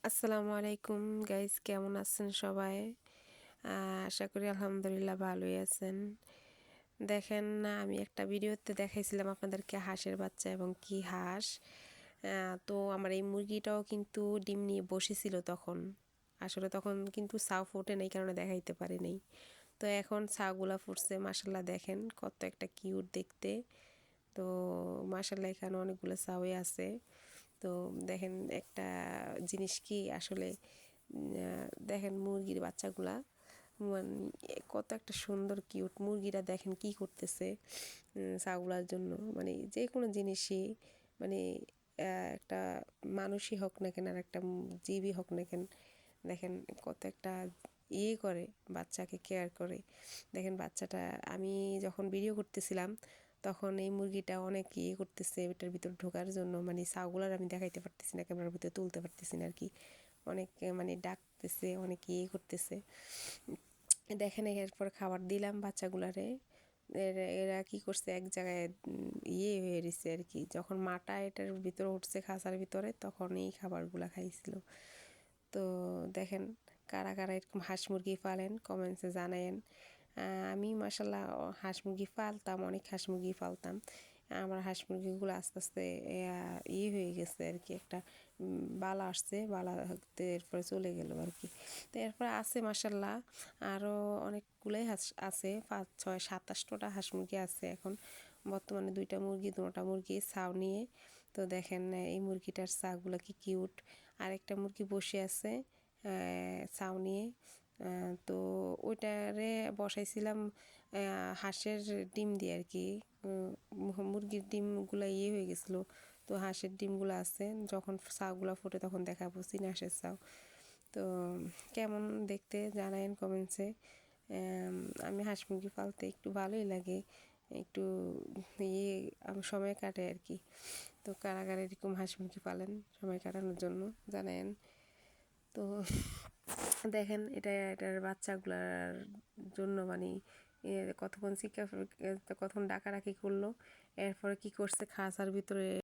আসসালামু আলাইকুম গাইস, কেমন আছেন সবাই? আশা করি আলহামদুলিল্লাহ ভালোই আছেন। দেখেন না, আমি একটা ভিডিওতে দেখাইছিলাম আপনাদেরকে হাঁসের বাচ্চা এবং কি হাঁস। তো আমার এই মুরগিটাও কিন্তু ডিম নিয়ে বসেছিল তখন। আসলে তখন কিন্তু ছাউ ফোটে নাই, কারণে দেখাইতে পারি নাই। তো এখন ছাউগুলা ফুটছে, মাসাল্লাহ দেখেন কত একটা কিউট দেখতে। তো মাসাল্লাহ এখানে অনেকগুলো ছাউই আছে। তো দেখেন একটা জিনিস কি আসলে, দেখেন মুরগির বাচ্চাগুলা মানে কত একটা সুন্দর কিউট। মুরগিরা দেখেন কি করতেছে ছাগুলার জন্য, মানে যে কোনো জিনিসই, মানে একটা মানুষই হোক না কেন আর একটা জীবই হোক না কেন, দেখেন কত একটা করে, বাচ্চাকে কেয়ার করে। দেখেন বাচ্চাটা, আমি যখন ভিডিও করতেছিলাম তখন এই মুরগিটা অনেক করতেছে এটার ভিতর ঢোকার জন্য, মানে ছাগুলার আমি দেখাইতে পারতেছি না, ক্যামেরার ভিতরে তুলতে পারতেছি না আর কি। অনেক মানে ডাকতেছে, অনেক করতেছে। দেখেন এরপর খাবার দিলাম বাচ্চাগুলারে। এরা কি করছে, এক জায়গায় হয়ে রয়েছে আর কি। যখন মাটা এটার ভিতরে উঠছে খাঁচার ভিতরে, তখন এই খাবারগুলা খাইছিল। তো দেখেন কারা কারা এরকম হাঁস মুরগি পালেন কমেন্টসে জানায়েন। আমি মাসাল্লাহ হাঁস মুরগি পালতাম, অনেক হাঁস মুরগি পালতাম। আমার হাঁস মুরগিগুলো আস্তে আস্তে হয়ে গেছে আর কি, একটা বালা আসছে, বালা এরপরে চলে গেল আর কি। তো এরপরে আছে মাসাল্লাহ আরও অনেকগুলোই হাঁস আছে, 5, 6, 7, 8টা হাঁস মুরগি আছে এখন বর্তমানে। দুইটা মুরগি ছাউ নিয়ে। তো দেখেন এই মুরগিটার ছাগুলো কি কিউট। আরেকটা মুরগি বসে আছে ছাউ নিয়ে। তো ওইটারে বসাইছিলাম হাঁসের ডিম দিয়ে আর কি। মুরগির ডিমগুলো হয়ে গেছিলো, তো হাঁসের ডিমগুলো আছে। যখন ছাউগুলো ফোটে তখন দেখাবো চীনা হাঁসের ছাউ। তো কেমন দেখতে জানায়েন কমেন্টসে। আমি হাঁস মুরগি পালতে একটু ভালোই লাগে, একটু আমার সময় কাটে আর কি। তো কারা কারা এরকম হাঁস মুরগি পালেন সময় কাটানোর জন্য জানেন। তো দেখেন এটার বাচ্চাগুলার জন্য মানে কতক্ষণ কতক্ষণ ডাকাডাকি করলো। এরপরে কি করছে, খাঁচার ভিতরে